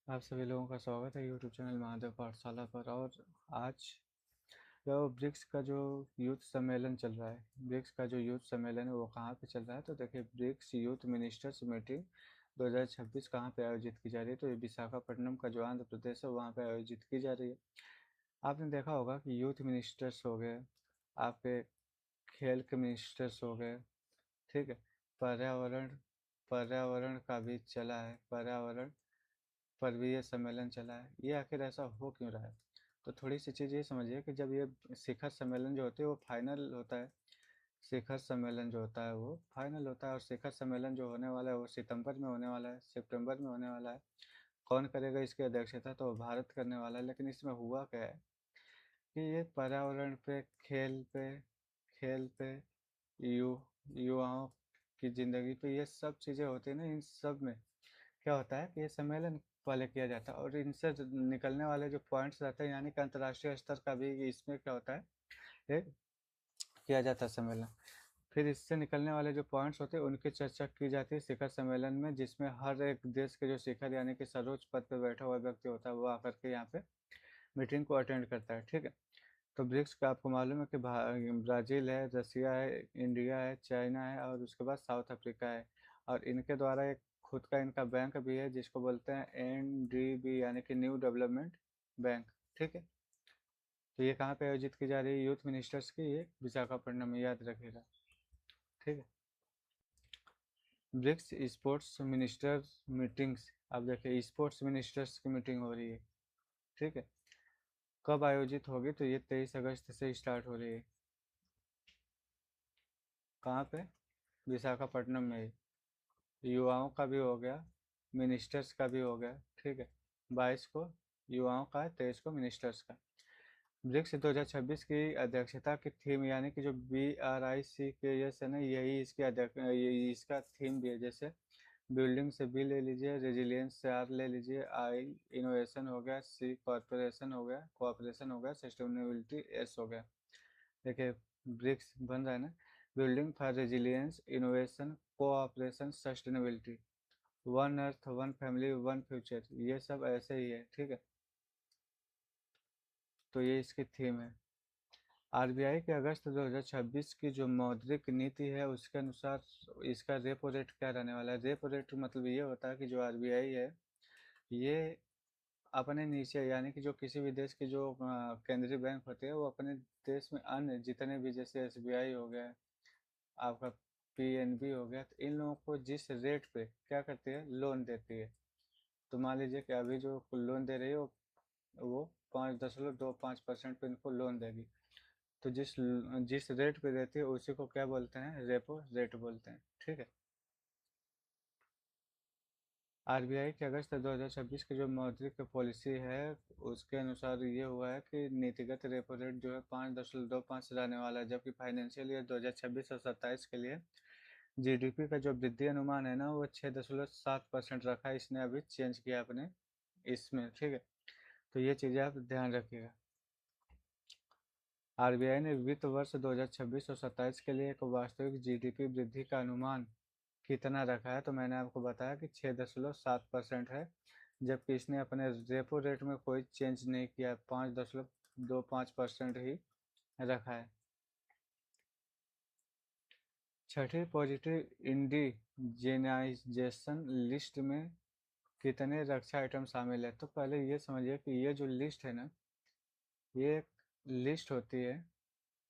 आप सभी लोगों का स्वागत है यूट्यूब चैनल महादेव पाठशाला पर। और आज जो ब्रिक्स का जो यूथ सम्मेलन चल रहा है, ब्रिक्स का जो यूथ सम्मेलन है वो कहाँ पे चल रहा है, तो देखिए ब्रिक्स यूथ मिनिस्टर्स मीटिंग 2026 कहाँ पे आयोजित की जा रही है, तो ये विशाखापट्टनम का जो आंध्र प्रदेश है वहाँ पे आयोजित की जा रही है। आपने देखा होगा कि यूथ मिनिस्टर्स हो गए, आपके खेल के मिनिस्टर्स हो गए, ठीक है। पर्यावरण पर्यावरण का भी चला है, पर्यावरण पर भी ये सम्मेलन चला है। ये आखिर ऐसा हो क्यों रहा है? तो थोड़ी सी चीज़ ये समझिए कि जब ये शिखर सम्मेलन जो होते हैं वो फाइनल होता है। शिखर सम्मेलन जो होता है वो फाइनल होता है, और शिखर सम्मेलन जो होने वाला है वो सितंबर में होने वाला है, सितंबर में होने वाला है। कौन करेगा इसकी अध्यक्षता? तो भारत करने वाला है। लेकिन इसमें हुआ क्या है कि ये पर्यावरण पे, खेल पे, यु युवाओं की ज़िंदगी पे, ये सब चीज़ें होती है ना, इन सब में क्या होता है कि ये सम्मेलन पहले किया जाता है, और इनसे जो निकलने वाले जो पॉइंट्स रहते हैं, यानी कि अंतर्राष्ट्रीय स्तर का भी इसमें क्या होता है, ये किया जाता है सम्मेलन। फिर इससे निकलने वाले जो पॉइंट्स होते हैं उनकी चर्चा की जाती है शिखर सम्मेलन में, जिसमें हर एक देश के जो शिखर यानी कि सर्वोच्च पद पर बैठा हुआ व्यक्ति होता है वो आकर के यहाँ पे मीटिंग को अटेंड करता है, ठीक है। तो ब्रिक्स का आपको मालूम है कि ब्राज़ील है, रसिया है, इंडिया है, चाइना है, और उसके बाद साउथ अफ्रीका है। और इनके द्वारा एक खुद का इनका बैंक भी है जिसको बोलते हैं एनडीबी, यानी कि न्यू डेवलपमेंट बैंक, ठीक है। तो ये कहाँ पे आयोजित की जा रही है यूथ मिनिस्टर्स की? ये विशाखापट्टनम में, याद रखिएगा, ठीक है। ब्रिक्स स्पोर्ट्स मिनिस्टर मीटिंग्स, अब देखिए स्पोर्ट्स मिनिस्टर्स की मीटिंग हो रही है, ठीक है। कब आयोजित होगी? तो ये 23 अगस्त से स्टार्ट हो रही है। कहाँ पे? विशाखापट्टनम में ही। युवाओं का भी हो गया, मिनिस्टर्स का भी हो गया, ठीक है। 22 को युवाओं का है, 23 को मिनिस्टर्स का। ब्रिक्स 2026 की अध्यक्षता की थीम, यानी कि जो BRICS है ना, यही इसकी अध्यक्ष, यही इसका थीम भी है। जैसे बिल्डिंग से बी ले लीजिए, रेजिलियंस से आर ले लीजिए, आई इनोवेशन हो गया, सी कॉर्पोरेशन हो गया, कोऑपरेशन हो गया, सस्टेनेबिलिटी एस हो गया। देखिए ब्रिक्स बन रहा है ना, building for resilience, innovation, cooperation, sustainability, one earth, one family, one future, ये सब ऐसे ही है, ठीक है। तो ये इसकी थीम है। आरबीआई के अगस्त 2026 की जो मौद्रिक नीति है उसके अनुसार इसका रेपो रेट क्या रहने वाला है? रेपो रेट मतलब ये होता है कि जो आरबीआई है ये अपने नीचे, यानी कि जो किसी भी देश की जो केंद्रीय बैंक होते हैं वो अपने देश में अन्य जितने भी, जैसे एसबीआई हो गया, आपका पीएनबी हो गया, तो इन लोगों को जिस रेट पे क्या करती है, लोन देती है। तो मान लीजिए कि अभी जो लोन दे रही है वो 5.25% पे इनको लोन देगी। तो जिस जिस रेट पे देती है उसी को क्या बोलते हैं? रेपो रेट बोलते हैं, ठीक है। आरबीआई के अगस्त 2026 की जो मौद्रिक पॉलिसी है उसके अनुसार ये हुआ है कि नीतिगत रेपो रेट जो है 5.25 रहने वाला है, जबकि फाइनेंशियल ईयर 2026 और 27 के लिए जीडीपी का जो वृद्धि अनुमान है ना वो 6.7% रखा है। इसने अभी चेंज किया अपने इसमें, ठीक है। तो ये चीज़ें आप ध्यान रखिएगा। आरबीआई ने वित्त वर्ष 2026 और 27 के लिए एक वास्तविक जीडीपी वृद्धि का अनुमान कितना रखा है? तो मैंने आपको बताया कि 6.7% है, जबकि इसने अपने रेपो रेट में कोई चेंज नहीं किया है, 5.25% ही रखा है। छठी पॉजिटिव इंडिजेनाइजेशन लिस्ट में कितने रक्षा आइटम शामिल है? तो पहले ये समझिए कि ये जो लिस्ट है ना, ये एक लिस्ट होती है,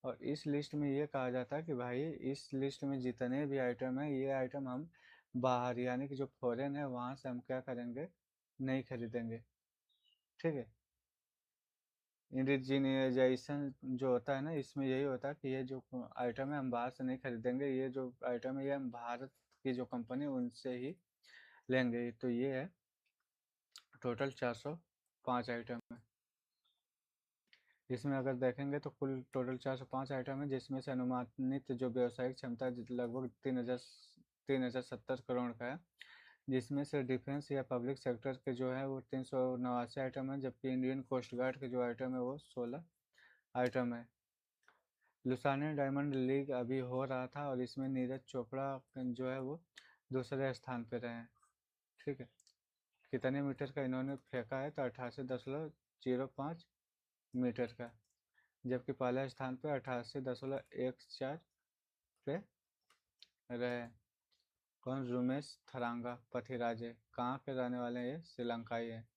और इस लिस्ट में ये कहा जाता है कि भाई इस लिस्ट में जितने भी आइटम है ये आइटम हम बाहर, यानी कि जो फॉरेन है वहाँ से हम क्या करेंगे, नहीं खरीदेंगे, ठीक है। इंडिजिनाइजेशन जो होता है ना, इसमें यही होता है कि ये जो आइटम है हम बाहर से नहीं खरीदेंगे, ये जो आइटम है ये हम भारत की जो कंपनी उनसे ही लेंगे। तो ये है टोटल 405 आइटम है। इसमें अगर देखेंगे तो कुल टोटल 405 आइटम है, जिसमें से अनुमानित जो व्यावसायिक क्षमता लगभग 3,070 करोड़ का है, जिसमें से डिफेंस या पब्लिक सेक्टर के जो है वो 389 आइटम है, जबकि इंडियन कोस्ट गार्ड के जो आइटम है वो 16 आइटम है। लुसाने डायमंड लीग अभी हो रहा था और इसमें नीरज चोपड़ा जो है वो दूसरे स्थान पे रहे हैं, ठीक है। कितने मीटर का इन्होंने फेंका है, तो 88.05 मीटर का। जबकि पहले स्थान पे 88.14 पे रहे। कौन? रुमेश थरांगा पथिराजे। कहाँ के रहने वाले हैं? ये श्रीलंकाई है।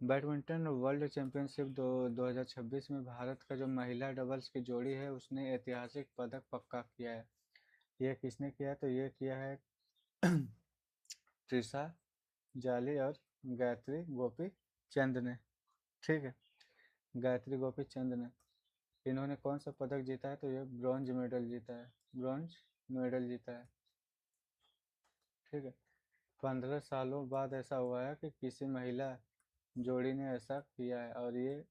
बैडमिंटन वर्ल्ड चैंपियनशिप 2026 में भारत का जो महिला डबल्स की जोड़ी है उसने ऐतिहासिक पदक पक्का किया है। ये किसने किया है? तो ये किया है त्रिशा जाली और गायत्री गोपी चंद ने। ठीक है, गायत्री गोपी चंद ने। इन्होंने कौन सा पदक जीता है? तो ये ब्रॉन्ज मेडल जीता है। ब्रॉन्ज मेडल जीता है। ठीक है, 15 सालों बाद ऐसा हुआ है कि किसी महिला जोड़ी ने ऐसा किया है। और ये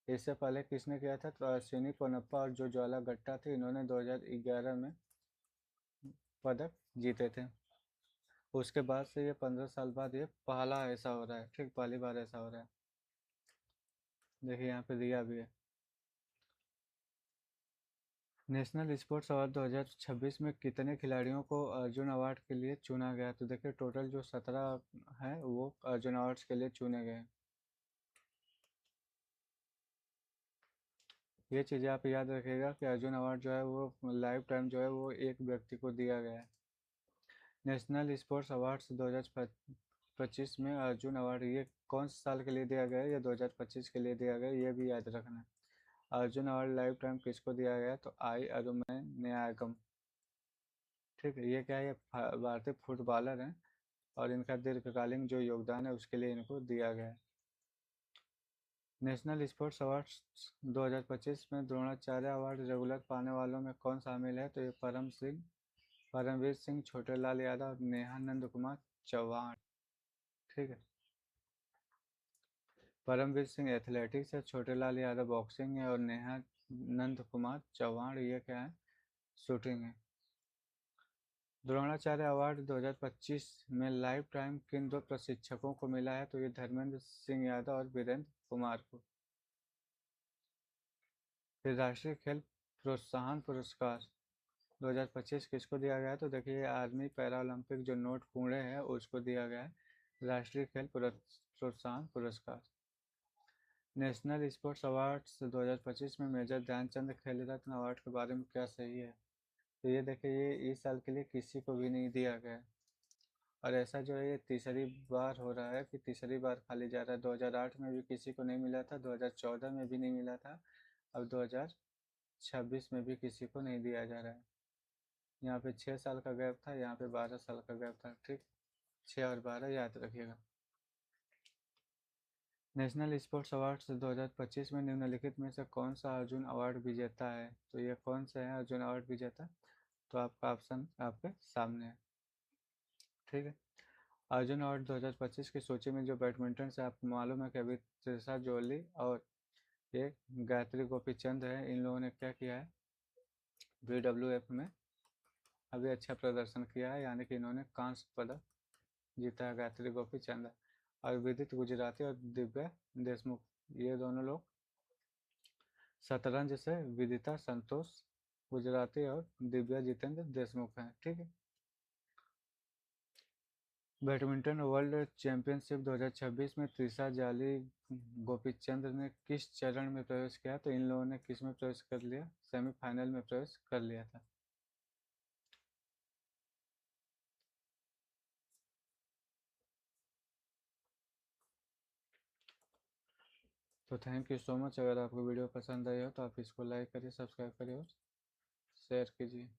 इससे पहले किसने किया था? तो अश्विनी पोनप्पा और जो ज्वाला गट्टा थे, इन्होंने 2011 में पदक जीते थे। उसके बाद से ये 15 साल बाद ये पहला ऐसा हो रहा है। ठीक, पहली बार ऐसा हो रहा है। देखिए यहाँ पे दिया भी है। नेशनल स्पोर्ट्स अवार्ड 2026 में कितने खिलाड़ियों को अर्जुन अवार्ड के लिए चुना गया? तो देखिए टोटल जो 17 हैं वो अर्जुन अवार्ड्स के लिए चुने गए। ये चीज़ें आप याद रखिएगा कि अर्जुन अवार्ड जो है वो लाइफ टाइम जो है वो एक व्यक्ति को दिया गया है। नेशनल स्पोर्ट्स अवार्ड्स 2025 में अर्जुन अवार्ड ये कौन से साल के लिए दिया गया है? ये 2025 के लिए दिया गया है, ये भी याद रखना है। अर्जुन अवार्ड लाइफ टाइम किसको दिया गया है? तो आई अरुमैन न्यायगम। ठीक है, ये क्या है? ये भारतीय फुटबॉलर हैं और इनका दीर्घकालीन जो योगदान है उसके लिए इनको दिया गया है। नेशनल स्पोर्ट्स अवार्ड्स 2025 में द्रोणाचार्य अवार्ड रेगुलर पाने वालों में कौन शामिल है? तो ये परमवीर सिंह, छोटेलाल यादव और नेहा नंद कुमार चौहान। ठीक है, परमवीर सिंह एथलेटिक्स है, छोटेलाल यादव बॉक्सिंग है और नेहा नंद कुमार चौहान ये क्या है? शूटिंग है। द्रोणाचार्य अवार्ड 2025 में लाइफ टाइम किन दो प्रशिक्षकों को मिला है? तो ये धर्मेंद्र सिंह यादव और वीरेंद्र कुमार को। फिर राष्ट्रीय खेल प्रोत्साहन पुरस्कार 2025 किसको दिया गया है? तो देखिए आर्मी पैरा ओलंपिक जो नोट पुणे है उसको दिया गया है राष्ट्रीय खेल प्रोत्साहन पुरस्कार। नेशनल स्पोर्ट्स अवार्ड्स 2025 में मेजर ध्यानचंद खेल रत्न अवार्ड के बारे में क्या सही है? तो ये देखिए ये इस साल के लिए किसी को भी नहीं दिया गया। और ऐसा जो है ये तीसरी बार हो रहा है कि तीसरी बार खाली जा रहा है। 2008 में भी किसी को नहीं मिला था, 2014 में भी नहीं मिला था, अब 2026 में भी किसी को नहीं दिया जा रहा है। यहाँ पे 6 साल का गैप था, यहाँ पे 12 साल का गैप था। ठीक, 6 और 12 याद रखिएगा। नेशनल स्पोर्ट्स अवार्ड्स 2025 में निम्नलिखित में से कौन सा अर्जुन अवार्ड विजेता है? तो ये कौन सा है अर्जुन अवार्ड विजेता? तो आपका ऑप्शन आपके सामने है। ठीक है, अर्जुन अवार्ड 2025 की सूची में जो बैडमिंटन से आपको मालूम है कि अभी त्रिशा जोली और ये गायत्री गोपीचंद है, इन लोगों ने क्या किया है? BWF में अभी अच्छा प्रदर्शन किया है, यानी कि इन्होंने कांस्य पदक जीता है गायत्री गोपीचंद और विदित गुजराती और दिव्या देशमुख, ये दोनों लोग शतरंज से विदिता संतोष गुजराती और दिव्या जितेंद्र देशमुख हैं। ठीक है, बैडमिंटन वर्ल्ड चैंपियनशिप 2026 में त्रिशा जाली गोपीचंद ने किस चरण में प्रवेश किया? तो इन लोगों ने किस में प्रवेश कर लिया? सेमीफाइनल में प्रवेश कर लिया था। तो थैंक यू सो मच। अगर आपको वीडियो पसंद आई हो तो आप इसको लाइक करिए, सब्सक्राइब करिए और शेयर कीजिए।